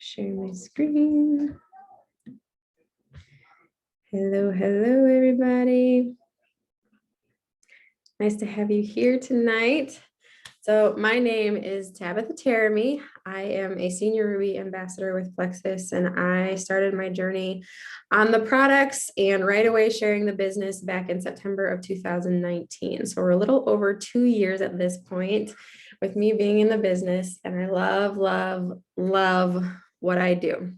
Share my screen. Hello, hello, everybody. Nice to have you here tonight. So my name is Tabitha. I am a senior Ruby ambassador with Plexus, and I started my journey on the products and right away sharing the business back in September of 2019. So we're a little over 2 years at this point with me being in the business, and I love, love, love what I do.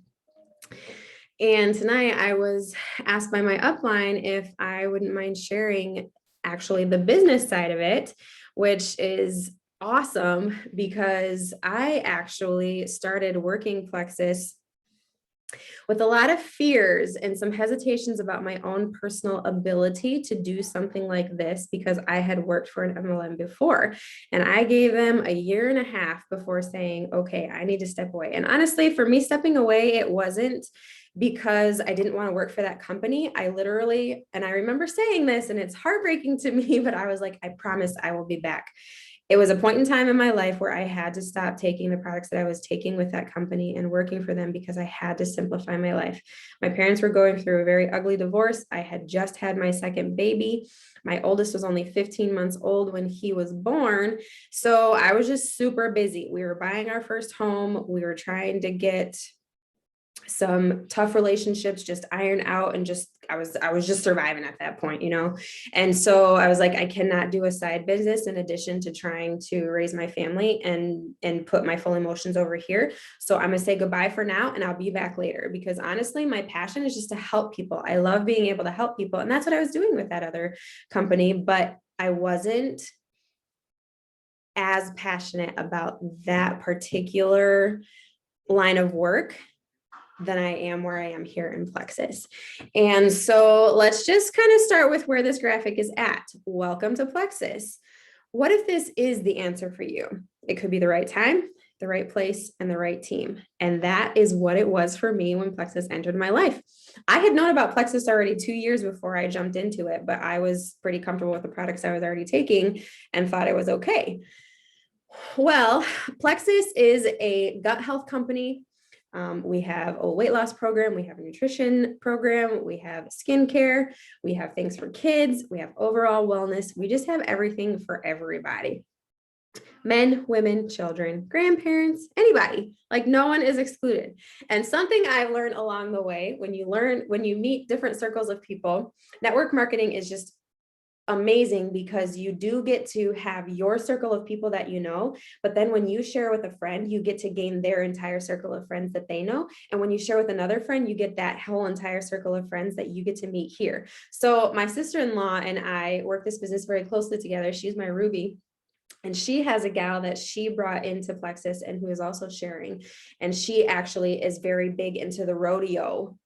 And tonight I was asked by my upline if I wouldn't mind sharing actually the business side of it, which is awesome because I actually started working Plexus with a lot of fears and some hesitations about my own personal ability to do something like this because I had worked for an MLM before. And I gave them a 1.5 years before saying, okay, I need to step away. And honestly, for me stepping away, it wasn't because I didn't want to work for that company. I literally, and I remember saying this and it's heartbreaking to me, but I was like, I promise I will be back. It was a point in time in my life where I had to stop taking the products that I was taking with that company and working for them because I had to simplify my life. My parents were going through a very ugly divorce. I had just had my second baby. My oldest was only 15 months old when he was born. So I was just super busy. We were buying our first home. We were trying to get some tough relationships just iron out, and just I was just surviving at that point, and so I was like, I cannot do a side business in addition to trying to raise my family and put my full emotions over here. So I'm gonna say goodbye for now, and I'll be back later, because honestly my passion is just to help people. I love being able to help people, and that's what I was doing with that other company, but I wasn't as passionate about that particular line of work than I am where I am here in Plexus. And so let's just kind of start with where this graphic is at. Welcome to Plexus. What if this is the answer for you? It could be the right time, the right place, and the right team. And that is what it was for me when Plexus entered my life. I had known about Plexus already 2 years before I jumped into it, but I was pretty comfortable with the products I was already taking and thought it was okay. Well, Plexus is a gut health company. We have a weight loss program, we have a nutrition program, we have skincare, we have things for kids, we have overall wellness. We just have everything for everybody. Men, women, children, grandparents, anybody. Like, no one is excluded. And something I've learned along the way, when you meet different circles of people, network marketing is just amazing, because you do get to have your circle of people that you know, but then when you share with a friend, you get to gain their entire circle of friends that they know. And when you share with another friend, you get that whole entire circle of friends that you get to meet here. So my sister-in-law and I work this business very closely together. She's my Ruby. And she has a gal that she brought into Plexus and who is also sharing. And she actually is very big into the rodeo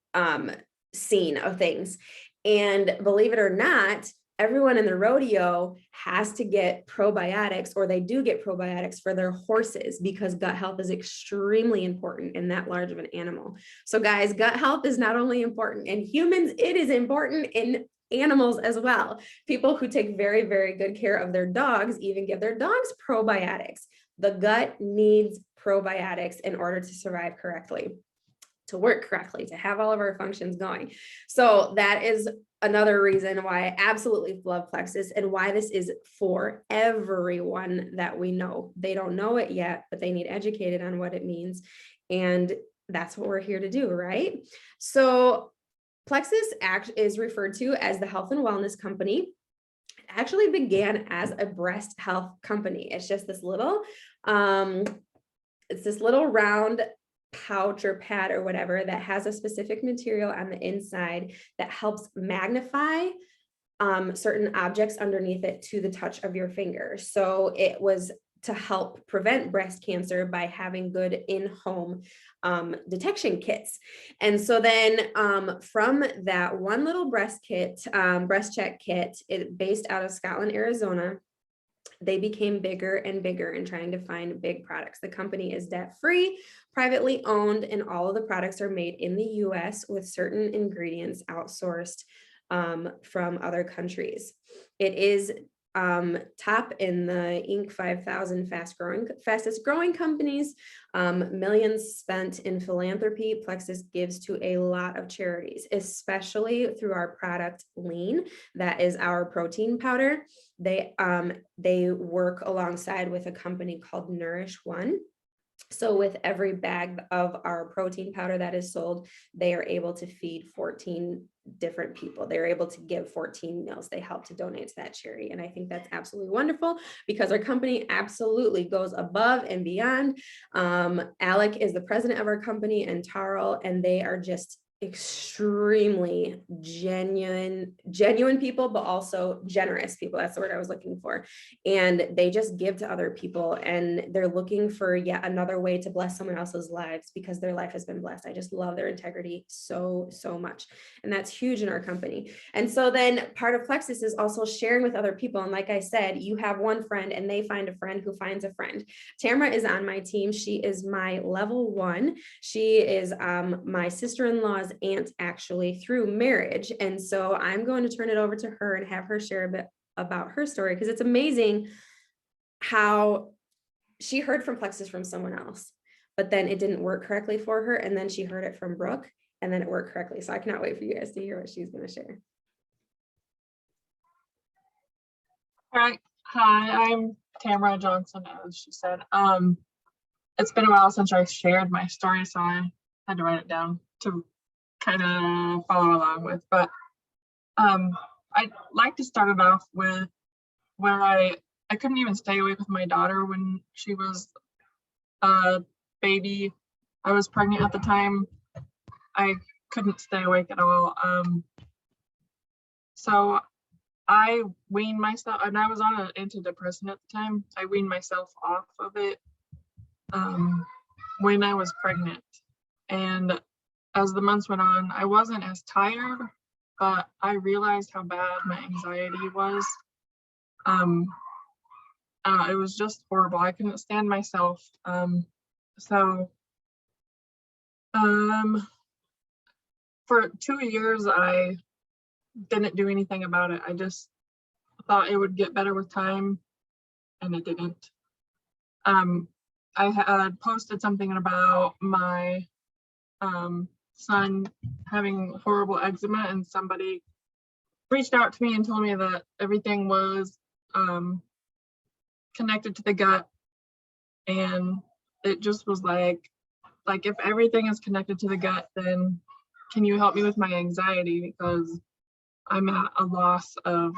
scene of things. And believe it or not, everyone in the rodeo has to get probiotics, or they do get probiotics for their horses, because gut health is extremely important in that large of an animal. So guys, gut health is not only important in humans, it is important in animals as well. People who take very, very good care of their dogs even give their dogs probiotics. The gut needs probiotics in order to survive correctly, to work correctly, to have all of our functions going. So that is another reason why I absolutely love Plexus, and why this is for everyone that we know. They don't know it yet, but they need educated on what it means. And that's what we're here to do, right? So Plexus is referred to as the health and wellness company. It actually began as a breast health company. It's just this little, round pouch or pad or whatever that has a specific material on the inside that helps magnify certain objects underneath it to the touch of your finger. So it was to help prevent breast cancer by having good in-home detection kits. And so then from that one little breast check kit, based out of Scotland, Arizona, they became bigger and bigger in trying to find big products. The company is debt-free, privately owned, and all of the products are made in the US with certain ingredients outsourced from other countries. It is top in the Inc. 5000 fastest growing companies, millions spent in philanthropy. Plexus gives to a lot of charities, especially through our product Lean, that is our protein powder. They work alongside with a company called Nourish One. So with every bag of our protein powder that is sold, they are able to feed 14 different people. They're able to give 14 meals. They help to donate to that charity. And I think that's absolutely wonderful because our company absolutely goes above and beyond. Alec is the president of our company and Tarl, and they are just extremely genuine people, but also generous people. That's the word I was looking for. And they just give to other people, and they're looking for yet another way to bless someone else's lives because their life has been blessed. I just love their integrity so much. And that's huge in our company. And so then part of Plexus is also sharing with other people. And like I said, you have one friend and they find a friend who finds a friend. Tamara is on my team. She is my level 1. She is my sister-in-law's aunt, actually, through marriage. And so I'm going to turn it over to her and have her share a bit about her story, because it's amazing how she heard from Plexus from someone else, but then it didn't work correctly for her. And then she heard it from Brooke and then it worked correctly. So I cannot wait for you guys to hear what she's going to share. All right. Hi, I'm Tamara Johnson, as she said. It's been a while since I shared my story, so I had to write it down to kind of follow along with. But I'd like to start it off with where I couldn't even stay awake with my daughter when she was a baby. I was pregnant at the time. I couldn't stay awake at all. So I weaned myself, and I was on an antidepressant at the time. I weaned myself off of it when I was pregnant. And as the months went on, I wasn't as tired, but I realized how bad my anxiety was. It was just horrible. I couldn't stand myself. For 2 years, I didn't do anything about it. I just thought it would get better with time, and it didn't. I had posted something about my son having horrible eczema, and somebody reached out to me and told me that everything was connected to the gut, and it just was like if everything is connected to the gut, then can you help me with my anxiety, because I'm at a loss of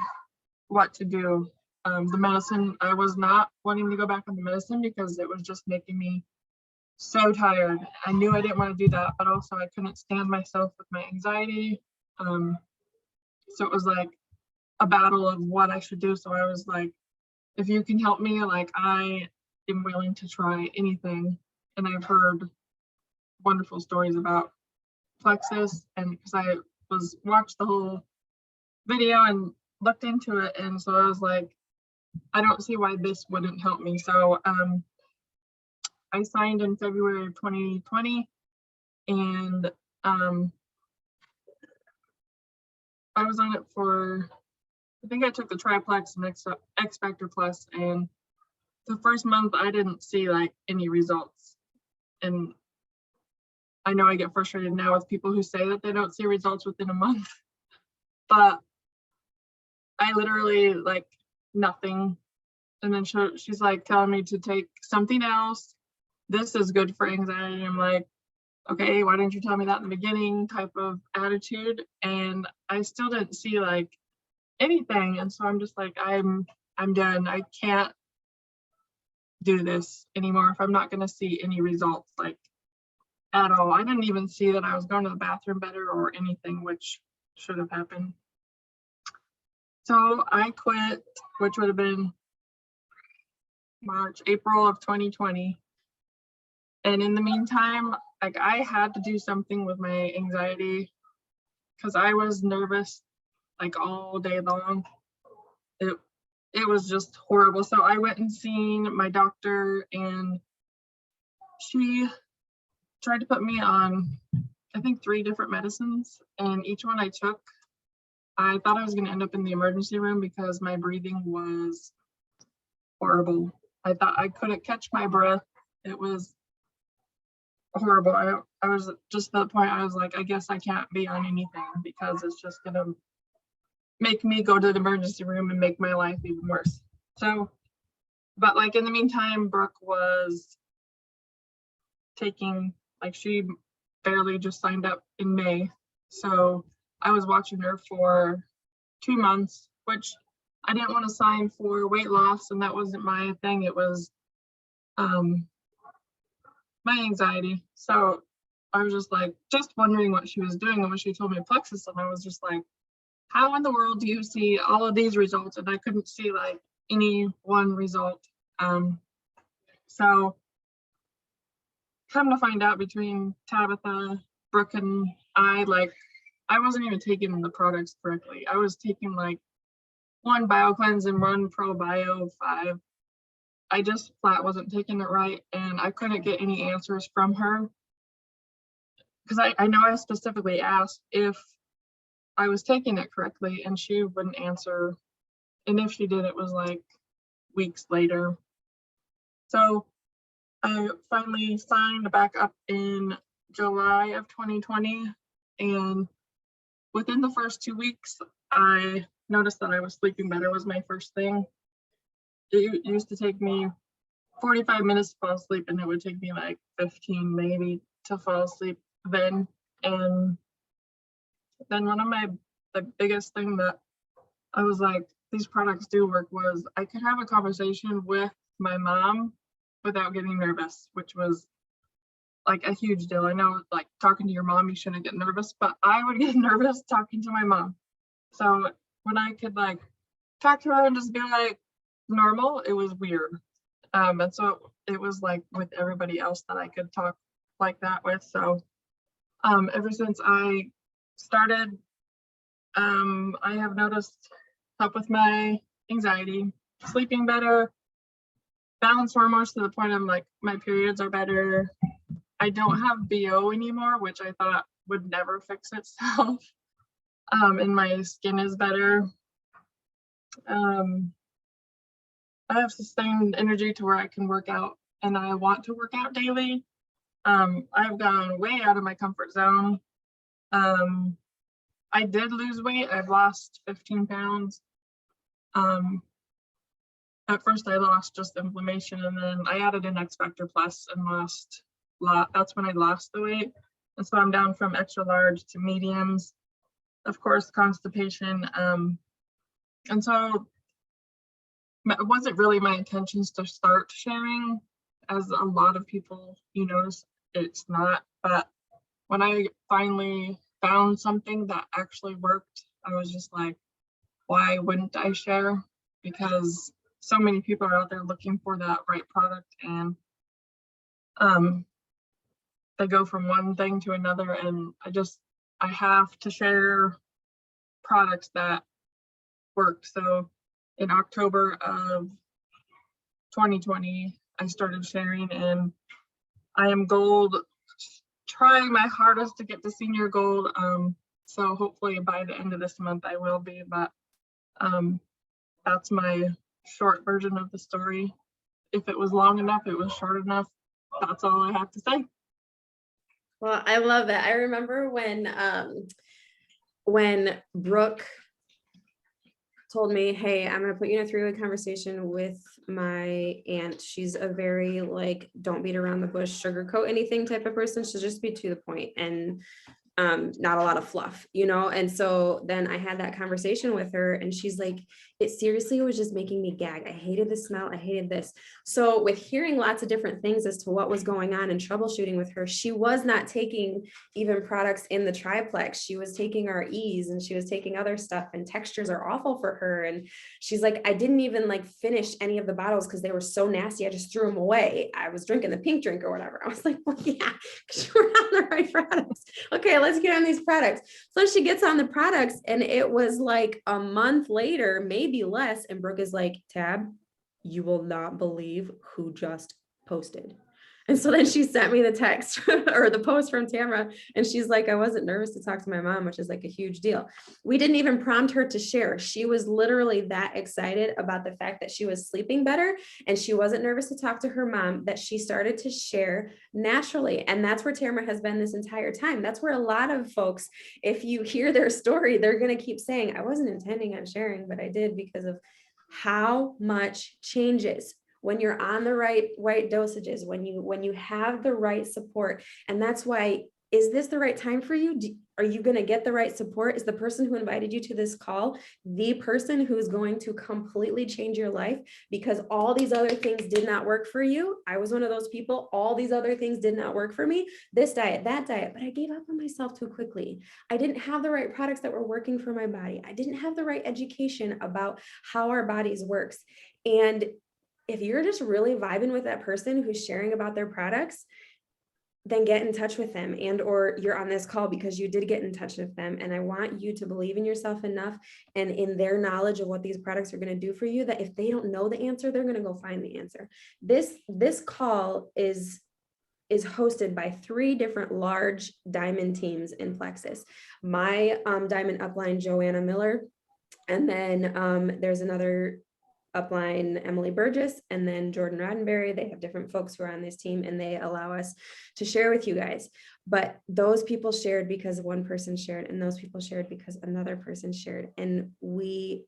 what to do. The medicine, I was not wanting to go back on the medicine because it was just making me so tired. I knew I didn't want to do that, but also I couldn't stand myself with my anxiety. So it was like a battle of what I should do. So I was like, if you can help me, like, I am willing to try anything. And I've heard wonderful stories about Plexus, and because I watched the whole video and looked into it, and so I was like, I don't see why this wouldn't help me. So I signed in February of 2020, and I was on it for, I think I took the Triplex and X Factor Plus, and the first month I didn't see like any results. And I know I get frustrated now with people who say that they don't see results within a month, but I literally like nothing. And then she's like telling me to take something else. This is good for anxiety. I'm like, okay, why didn't you tell me that in the beginning, type of attitude. And I still didn't see like anything. And so I'm just like, I'm done. I can't do this anymore if I'm not going to see any results, like, at all. I didn't even see that I was going to the bathroom better or anything, which should have happened. So I quit, which would have been April of 2020. And in the meantime, like, I had to do something with my anxiety because I was nervous like all day long. It was just horrible. So I went and seen my doctor, and she tried to put me on, I think, 3 different medicines, and each one I took, I thought I was going to end up in the emergency room because my breathing was horrible. I thought I couldn't catch my breath. It was horrible. I was just at the point I was like, I guess I can't be on anything because it's just going to make me go to the emergency room and make my life even worse. So, but like in the meantime, Brooke was taking, like she barely just signed up in May. So I was watching her for 2 months, which I didn't want to sign for weight loss, and that wasn't my thing. It was my anxiety. So I was just like, just wondering what she was doing. And when she told me Plexus, and I was just like, how in the world do you see all of these results? And I couldn't see like any one result. So come to find out, between Tabitha, Brooke, and I, like, I wasn't even taking the products correctly. I was taking like one BioCleanse and one ProBio 5. I just flat wasn't taking it right, and I couldn't get any answers from her. Because I know I specifically asked if I was taking it correctly, and she wouldn't answer. And if she did, it was like weeks later. So I finally signed back up in July of 2020. And within the first 2 weeks, I noticed that I was sleeping better was my first thing. It used to take me 45 minutes to fall asleep, and it would take me like 15 maybe to fall asleep then. And then one of the biggest thing that I was like, these products do work, was I could have a conversation with my mom without getting nervous, which was like a huge deal. I know, like, talking to your mom, you shouldn't get nervous, but I would get nervous talking to my mom. So when I could like talk to her and just be like normal, it was weird. And so it was like with everybody else that I could talk like that with. So ever since I started, I have noticed help with my anxiety, sleeping better, balance hormones to the point I'm like, my periods are better. I don't have BO anymore, which I thought would never fix itself. And my skin is better. I have sustained energy to where I can work out, and I want to work out daily. I've gone way out of my comfort zone. I did lose weight. I've lost 15 pounds. At first I lost just inflammation, and then I added an X Factor Plus and lost that's when I lost the weight. And so I'm down from extra large to mediums. Of course, constipation. And so it wasn't really my intentions to start sharing, as a lot of people, you notice it's not. But when I finally found something that actually worked, I was just like, why wouldn't I share? Because so many people are out there looking for that right product, and they go from one thing to another, and I have to share products that work. So in October of 2020, I started sharing, and I am gold, trying my hardest to get to senior gold. So hopefully by the end of this month I will be, but that's my short version of the story. If it was long enough, it was short enough. That's all I have to say. Well, I love it. I remember when Brooke told me, hey, I'm going to put you in a three-way conversation with my aunt. She's a very like, don't beat around the bush, sugarcoat anything type of person. She'll just be to the point and not a lot of fluff, you know? And so then I had that conversation with her, and she's like, it seriously was just making me gag. I hated the smell. I hated this. So with hearing lots of different things as to what was going on and troubleshooting with her, she was not taking even products in the triplex. She was taking our E's, and she was taking other stuff, and textures are awful for her. And she's like, I didn't even like finish any of the bottles because they were so nasty. I just threw them away. I was drinking the pink drink or whatever. I was like, well, yeah, because you were on the right products. Okay, let's get on these products. So she gets on the products, and it was like a month later, maybe less. And Brooke is like, Tab, you will not believe who just posted. And so then she sent me the text or the post from Tamara, and she's like, I wasn't nervous to talk to my mom, which is like a huge deal. We didn't even prompt her to share. She was literally that excited about the fact that she was sleeping better and she wasn't nervous to talk to her mom, that she started to share naturally. And that's where Tamara has been this entire time. That's where a lot of folks, if you hear their story, they're going to keep saying, I wasn't intending on sharing, but I did because of how much changes when you're on the right dosages, when you have the right support. And that's why, is this the right time for you? Are you going to get the right support? Is the person who invited you to this call the person who's going to completely change your life? Because all these other things did not work for you. I was one of those people. All these other things did not work for me. This diet, that diet, but I gave up on myself too quickly. I didn't have the right products that were working for my body. I didn't have the right education about how our bodies works. And if you're just really vibing with that person who's sharing about their products, then get in touch with them, and or you're on this call because you did get in touch with them. And I want you to believe in yourself enough and in their knowledge of what these products are going to do for you, that if they don't know the answer, they're going to go find the answer. This call is hosted by 3 different large diamond teams in Plexus. My diamond upline, Joanna Miller, and then there's another upline, Emily Burgess, and then Jordan Roddenberry. They have different folks who are on this team, and they allow us to share with you guys. But those people shared because one person shared, and those people shared because another person shared. And we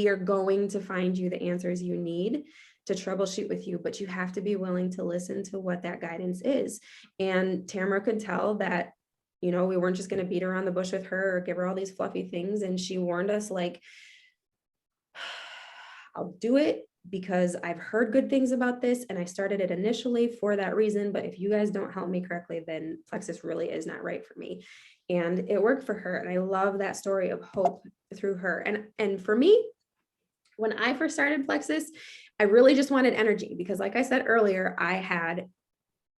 are going to find you the answers you need to troubleshoot with you, but you have to be willing to listen to what that guidance is. And Tamara could tell that, we weren't just going to beat around the bush with her or give her all these fluffy things. And she warned us, like, I'll do it because I've heard good things about this and I started it initially for that reason. But if you guys don't help me correctly, then Plexus really is not right for me. And it worked for her. And I love that story of hope through her. And for me, when I first started Plexus, I really just wanted energy because, like I said earlier, I had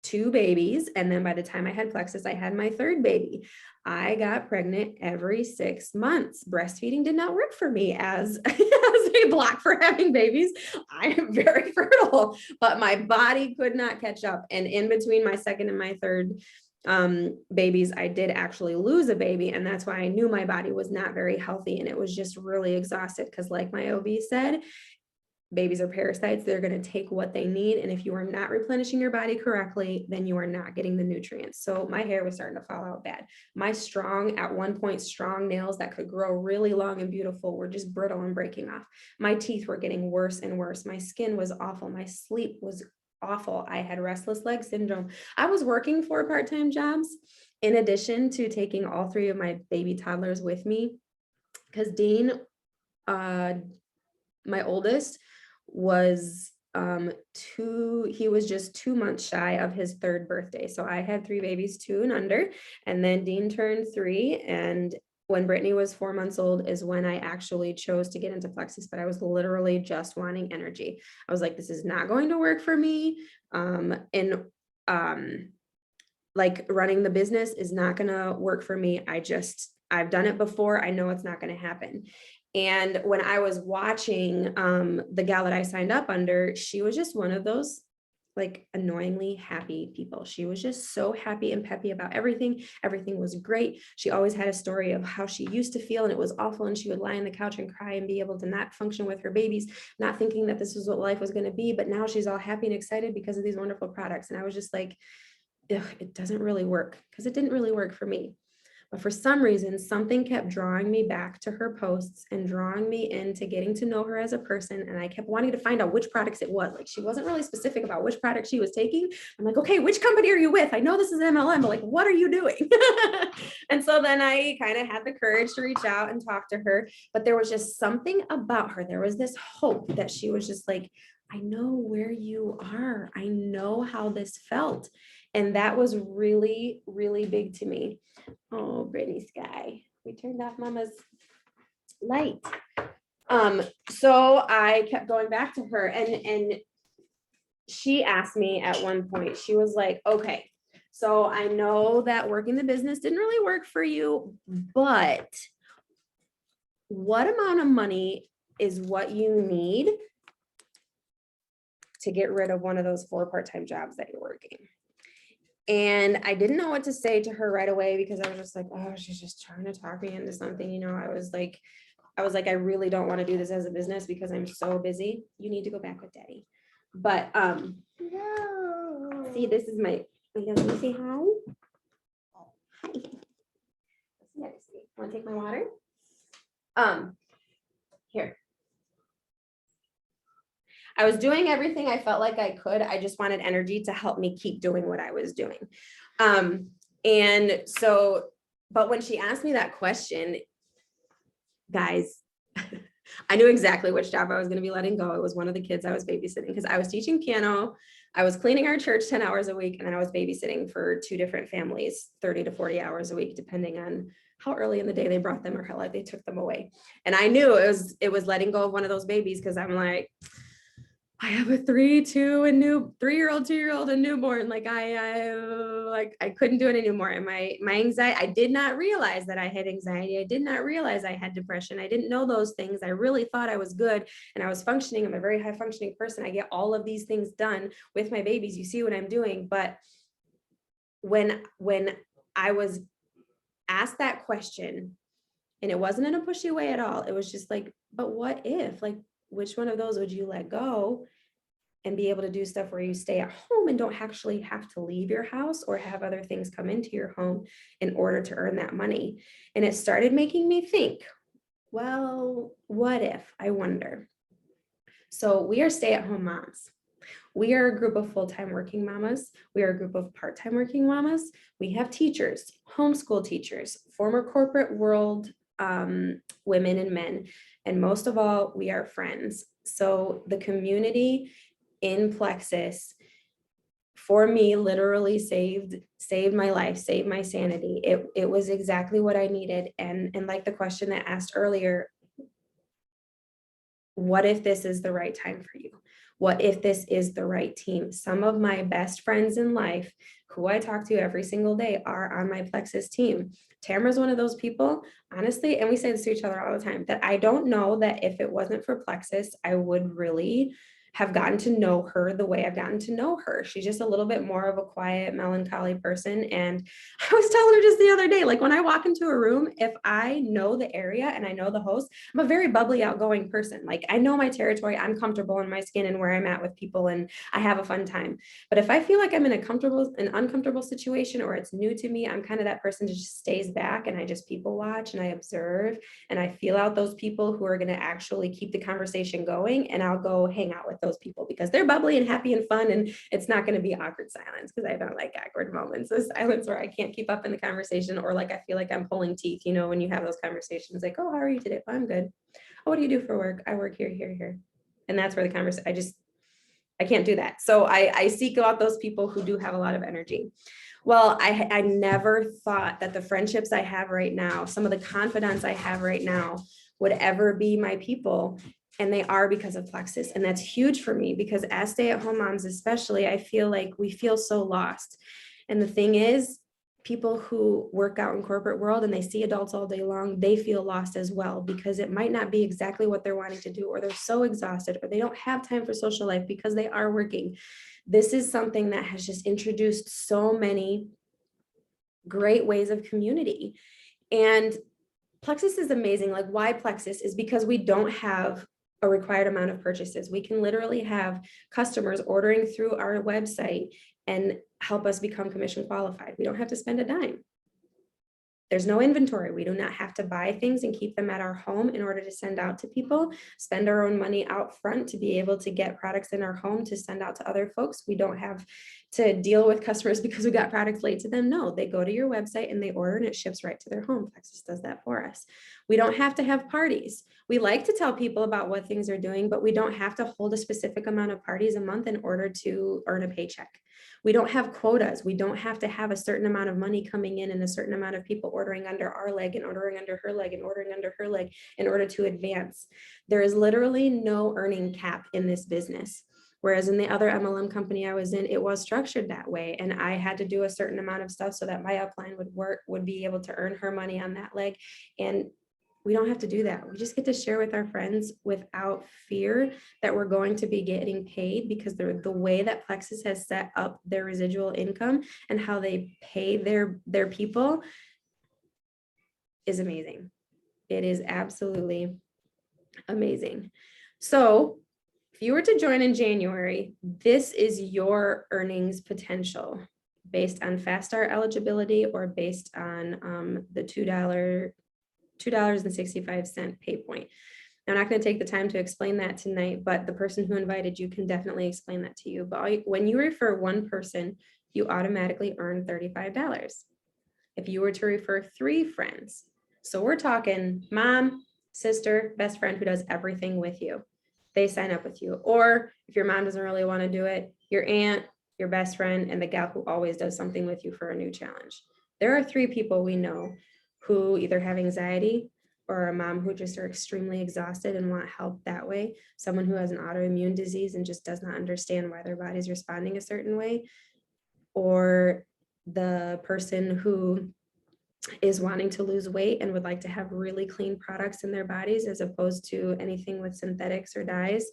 2 babies. And then by the time I had Plexus, I had my 3rd baby. I got pregnant every 6 months. Breastfeeding did not work for me as a block for having babies. I am very fertile, but my body could not catch up. And in between my 2nd and my 3rd babies, I did actually lose a baby. And that's why I knew my body was not very healthy. And it was just really exhausted because, like my OB said, babies are parasites. They're going to take what they need. And if you are not replenishing your body correctly, then you are not getting the nutrients. So my hair was starting to fall out bad. My at one point, strong nails that could grow really long and beautiful were just brittle and breaking off. My teeth were getting worse and worse. My skin was awful. My sleep was awful. I had restless leg syndrome. I was working 4 part-time jobs in addition to taking all 3 of my baby toddlers with me, because Dean, my oldest, was he was just 2 months shy of his 3rd birthday. So I had 3 babies, 2 and under, and then Dean turned 3. And when Brittany was 4 months old is when I actually chose to get into Plexus, but I was literally just wanting energy. I was like, this is not going to work for me. Like running the business is not going to work for me. I've done it before. I know it's not going to happen. And when I was watching the gal that I signed up under, she was just one of those like annoyingly happy people. She was just so happy and peppy about everything. Everything was great. She always had a story of how she used to feel and it was awful. And she would lie on the couch and cry and be able to not function with her babies, not thinking that this was what life was going to be. But now she's all happy and excited because of these wonderful products. And I was just like, it doesn't really work, because it didn't really work for me. But for some reason, something kept drawing me back to her posts and drawing me into getting to know her as a person. And I kept wanting to find out which products it was. Like, she wasn't really specific about which product she was taking. I'm like, okay, which company are you with? I know this is MLM, but like, what are you doing? And so then I kind of had the courage to reach out and talk to her. But there was just something about her. There was this hope that she was just like, I know where you are. I know how this felt. And that was really, really big to me. Oh, Brittany Sky, we turned off Mama's light. So I kept going back to her, and she asked me at one point, she was like, okay, so I know that working the business didn't really work for you, but what amount of money is what you need to get rid of one of those 4 part-time jobs that you're working. And I didn't know what to say to her right away because I was just like, oh, she's just trying to talk me into something. You know, I was like, I really don't want to do this as a business because I'm so busy. You need to go back with daddy. But no. See, this is my, let me say hi. Hi. Want to take my water? Here. I was doing everything I felt like I could. I just wanted energy to help me keep doing what I was doing. And so, but when she asked me that question, guys, I knew exactly which job I was going to be letting go. It was one of the kids I was babysitting because I was teaching piano. I was cleaning our church 10 hours a week, and then I was babysitting for 2 different families, 30 to 40 hours a week, depending on how early in the day they brought them or how late they took them away. And I knew it was letting go of one of those babies because I'm like, I have a 3, 2, and 3-year-old, 2-year-old, and newborn. Like I couldn't do it anymore. And my anxiety, I did not realize that I had anxiety. I did not realize I had depression. I didn't know those things. I really thought I was good and I was functioning. I'm a very high functioning person. I get all of these things done with my babies. You see what I'm doing. But when I was asked that question, and it wasn't in a pushy way at all, it was just like, but what if, like, which one of those would you let go and be able to do stuff where you stay at home and don't actually have to leave your house or have other things come into your home in order to earn that money? And it started making me think, well, what if? I wonder. So we are stay-at-home moms. We are a group of full-time working mamas. We are a group of part-time working mamas. We have teachers, homeschool teachers, former corporate world women and men. And most of all, we are friends. So the community in Plexus, for me, literally saved my life, saved my sanity. It was exactly what I needed. And like the question that asked earlier, what if this is the right time for you? What if this is the right team? Some of my best friends in life, who I talk to every single day, are on my Plexus team. Tamara's one of those people, honestly, and we say this to each other all the time, that I don't know that if it wasn't for Plexus, I would really have gotten to know her the way I've gotten to know her. She's just a little bit more of a quiet, melancholy person. And I was telling her just the other day, like when I walk into a room, if I know the area and I know the host, I'm a very bubbly, outgoing person. Like I know my territory, I'm comfortable in my skin and where I'm at with people, and I have a fun time. But if I feel like I'm in an uncomfortable situation or it's new to me, I'm kind of that person who just stays back and I just people watch and I observe and I feel out those people who are going to actually keep the conversation going, and I'll go hang out with those people because they're bubbly and happy and fun, and it's not going to be awkward silence because I don't like awkward moments of silence where I can't keep up in the conversation, or like I feel like I'm pulling teeth, you know, when you have those conversations like, oh, how are you today? Oh, I'm good. Oh, what do you do for work? I work here, here, here. And that's where the conversation, I can't do that. So I seek out those people who do have a lot of energy. Well, I never thought that the friendships I have right now, some of the confidants I have right now, would ever be my people. And they are because of Plexus. And that's huge for me because as stay-at-home moms, especially, I feel like we feel so lost. And the thing is, people who work out in corporate world and they see adults all day long, they feel lost as well because it might not be exactly what they're wanting to do, or they're so exhausted, or they don't have time for social life because they are working. This is something that has just introduced so many great ways of community. And Plexus is amazing. Like, why Plexus is because we don't have a required amount of purchases. We can literally have customers ordering through our website and help us become commission qualified. We don't have to spend a dime. There's no inventory. We do not have to buy things and keep them at our home in order to send out to people, spend our own money out front to be able to get products in our home to send out to other folks. We don't have to deal with customers because we got products late to them. No, they go to your website and they order and it ships right to their home. Plexus does that for us. We don't have to have parties. We like to tell people about what things are doing, but we don't have to hold a specific amount of parties a month in order to earn a paycheck. We don't have quotas. We don't have to have a certain amount of money coming in and a certain amount of people ordering under our leg and ordering under her leg and ordering under her leg in order to advance. There is literally no earning cap in this business. Whereas in the other MLM company I was in, it was structured that way. And I had to do a certain amount of stuff so that my upline would be able to earn her money on that leg. And We don't have to do that. We just get to share with our friends without fear that we're going to be getting paid, because the way that Plexus has set up their residual income and how they pay their people is amazing. It is absolutely amazing. So if you were to join in January, this is your earnings potential based on Fast Start eligibility or based on the $2.65 pay point. I'm not going to take the time to explain that tonight, but the person who invited you can definitely explain that to you. But when you refer one person, you automatically earn $35. If you were to refer 3 friends, so we're talking mom, sister, best friend who does everything with you, they sign up with you. Or if your mom doesn't really want to do it, your aunt, your best friend, and the gal who always does something with you for a new challenge. There are 3 people we know who either have anxiety, or a mom who just are extremely exhausted and want help that way, someone who has an autoimmune disease and just does not understand why their body's responding a certain way, or the person who is wanting to lose weight and would like to have really clean products in their bodies as opposed to anything with synthetics or dyes.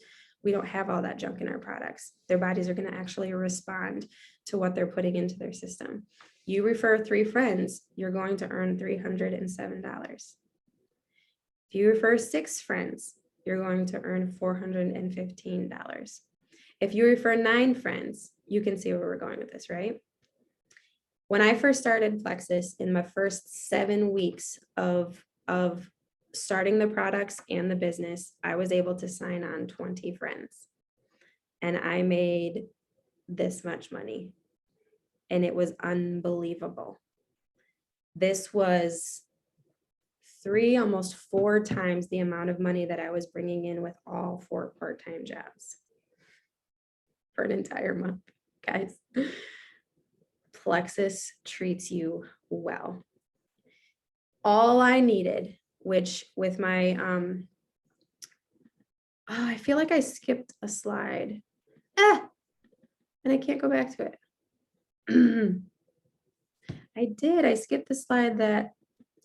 We don't have all that junk in our products. Their bodies are going to actually respond to what they're putting into their system. You refer 3 friends, you're going to earn $307. If you refer 6 friends, you're going to earn $415. If you refer 9 friends, you can see where we're going with this, right? When I first started Plexus, in my first 7 weeks of starting the products and the business, I was able to sign on 20 friends. And I made this much money. And it was unbelievable. This was 3, almost 4 times the amount of money that I was bringing in with all 4 part-time jobs for an entire month, guys. Plexus treats you well. All I needed, which with my, I feel like I skipped a slide. And I can't go back to it. I did, I skipped the slide that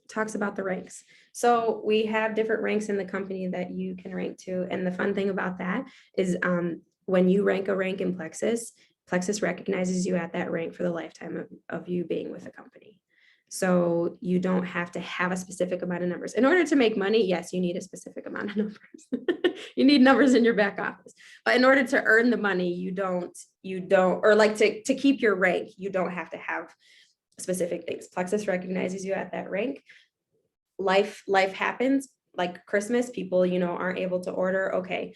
talks about the ranks. So we have different ranks in the company that you can rank to. And the fun thing about that is when you rank a rank in Plexus, Plexus recognizes you at that rank for the lifetime of you being with the company. So you don't have to have a specific amount of numbers. In order to make money, yes, you need a specific amount of numbers. You need numbers in your back office. But in order to earn the money, you don't, or like to keep your rank, you don't have to have specific things. Plexus recognizes you at that rank. Life happens, like Christmas, people, aren't able to order. Okay,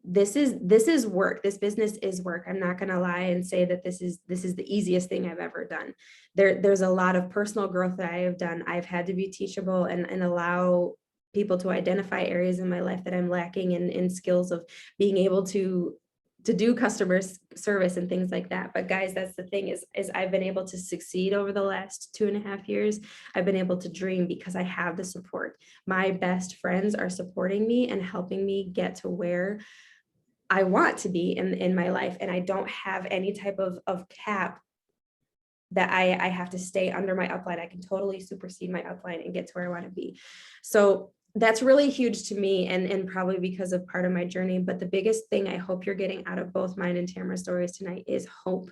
this is work. This business is work. I'm not going to lie and say that this is the easiest thing I've ever done. There's a lot of personal growth that I have done. I've had to be teachable and allow people to identify areas in my life that I'm lacking in skills of being able to do customer service and things like that. But guys, that's the thing is I've been able to succeed over the last 2.5 years. I've been able to dream because I have the support. My best friends are supporting me and helping me get to where I want to be in my life. And I don't have any type of cap that I have to stay under my upline. I can totally supersede my upline and get to where I want to be. So that's really huge to me and probably because of part of my journey. But the biggest thing I hope you're getting out of both mine and Tamara's stories tonight is hope.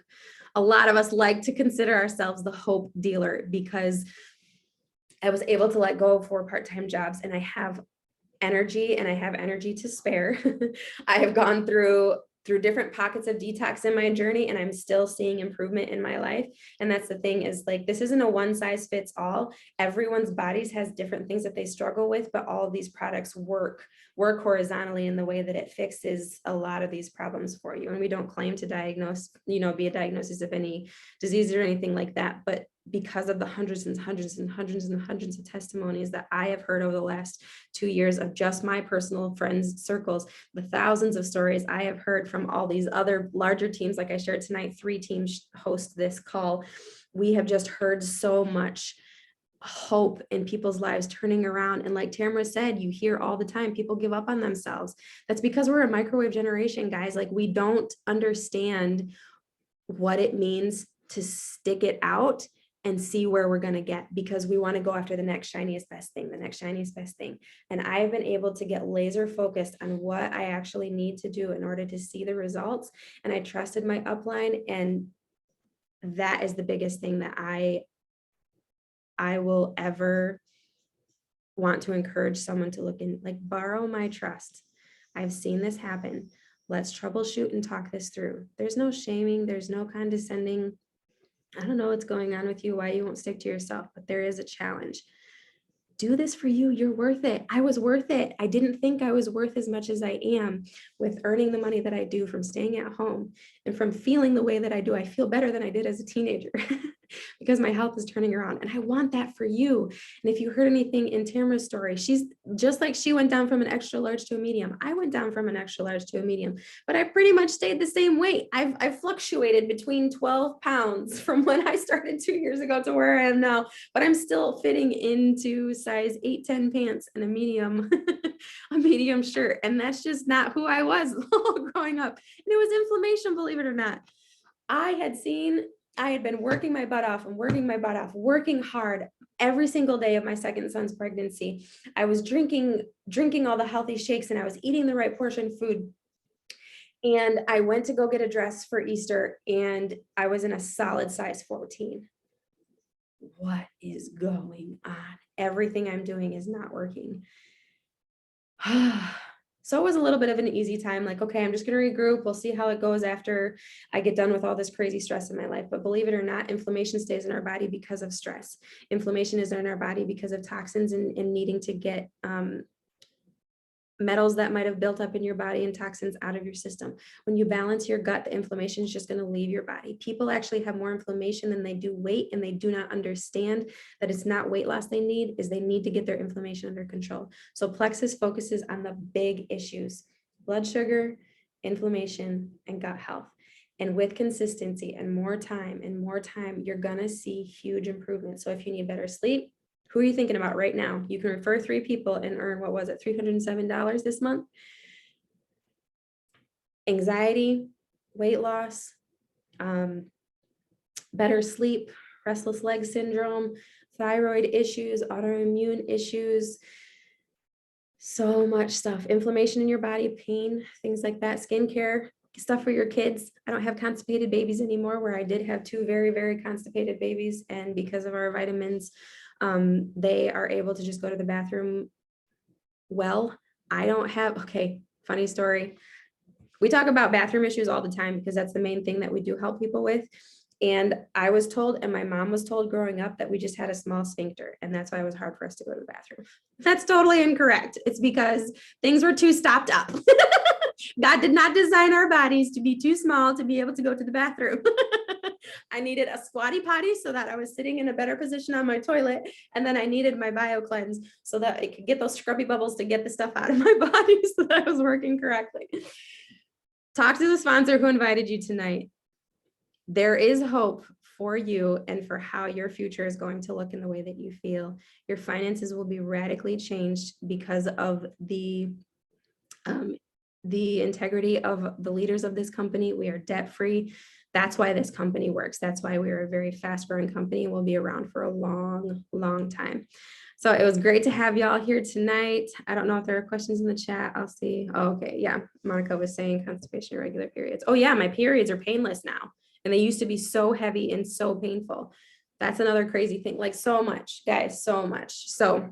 A lot of us like to consider ourselves the hope dealer because I was able to let go of 4 part-time jobs and I have energy and I have energy to spare. I have gone through different pockets of detox in my journey and I'm still seeing improvement in my life. And that's the thing is like, this isn't a one size fits all. Everyone's bodies has different things that they struggle with, but all of these products work horizontally in the way that it fixes a lot of these problems for you. And we don't claim to diagnose, be a diagnosis of any disease or anything like that, but because of the hundreds and hundreds and hundreds and hundreds of testimonies that I have heard over the last 2 years of just my personal friends circles, the thousands of stories I have heard from all these other larger teams, like I shared tonight, 3 teams host this call. We have just heard so much hope in people's lives turning around. And like Tamara said, you hear all the time, people give up on themselves. That's because we're a microwave generation, guys. Like we don't understand what it means to stick it out and see where we're going to get, because we want to go after the next shiniest best thing, the next shiniest best thing. And I've been able to get laser focused on what I actually need to do in order to see the results. And I trusted my upline, and that is the biggest thing that I will ever want to encourage someone to look in, like, borrow my trust. I've seen this happen. Let's troubleshoot and talk this through. There's no shaming. There's no condescending. I don't know what's going on with you, why you won't stick to yourself, but there is a challenge. Do this for you. You're worth it. I was worth it. I didn't think I was worth as much as I am with earning the money that I do, from staying at home and from feeling the way that I do. I feel better than I did as a teenager because my health is turning around, and I want that for you. And if you heard anything in Tamara's story, she's just like, she went down from an extra large to a medium. I went down from an extra large to a medium, but I pretty much stayed the same weight. I've fluctuated between 12 pounds from when I started 2 years ago to where I am now, but I'm still fitting into size 8-10 pants and a medium, a medium shirt. And that's just not who I was growing up. And it was inflammation, believe it or not. I had been working my butt off and working hard every single day of my second son's pregnancy. I was drinking all the healthy shakes, and I was eating the right portion food. And I went to go get a dress for Easter, and I was in a solid size 14. What is going on? Everything I'm doing is not working. So it was a little bit of an easy time. Like, okay, I'm just going to regroup. We'll see how it goes after I get done with all this crazy stress in my life. But believe it or not, inflammation stays in our body because of stress. Inflammation is in our body because of toxins and needing to get metals that might have built up in your body and toxins out of your system. When you balance your gut, the inflammation is just going to leave your body. People actually have more inflammation than they do weight, and they do not understand that it's not weight loss they need, is they need to get their inflammation under control. So Plexus focuses on the big issues: blood sugar, inflammation, and gut health. And with consistency and more time, you're going to see huge improvements. So if you need better sleep, who are you thinking about right now? You can refer 3 people and earn, what was it, $307 this month? Anxiety, weight loss, better sleep, restless leg syndrome, thyroid issues, autoimmune issues, so much stuff. Inflammation in your body, pain, things like that, skincare, stuff for your kids. I don't have constipated babies anymore, where I did have 2 very, very constipated babies. And because of our vitamins, they are able to just go to the bathroom. Well, I don't have, okay, funny story. We talk about bathroom issues all the time because that's the main thing that we do help people with. And I was told, and my mom was told growing up, that we just had a small sphincter, and that's why it was hard for us to go to the bathroom. That's totally incorrect. It's because things were too stopped up. God did not design our bodies to be too small to be able to go to the bathroom. I needed a squatty potty so that I was sitting in a better position on my toilet. And then I needed my bio cleanse so that I could get those scrubby bubbles to get the stuff out of my body so that I was working correctly. Talk to the sponsor who invited you tonight. There is hope for you and for how your future is going to look in the way that you feel. Your finances will be radically changed because of the integrity of the leaders of this company. We are debt-free. That's why this company works. That's why we are a very fast-growing company. We'll be around for a long, long time. So it was great to have y'all here tonight. I don't know if there are questions in the chat. I'll see. Oh, okay. Yeah. Monica was saying constipation, irregular periods. Oh yeah. My periods are painless now. And they used to be so heavy and so painful. That's another crazy thing. Like, so much, guys, so much. So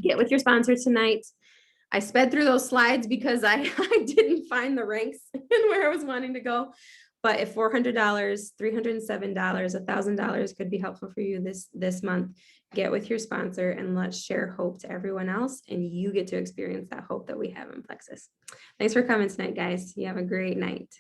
get with your sponsor tonight. I sped through those slides because I didn't find the ranks and where I was wanting to go. But if $400, $307, $1,000 could be helpful for you this month, get with your sponsor and let's share hope to everyone else. And you get to experience that hope that we have in Plexus. Thanks for coming tonight, guys. You have a great night.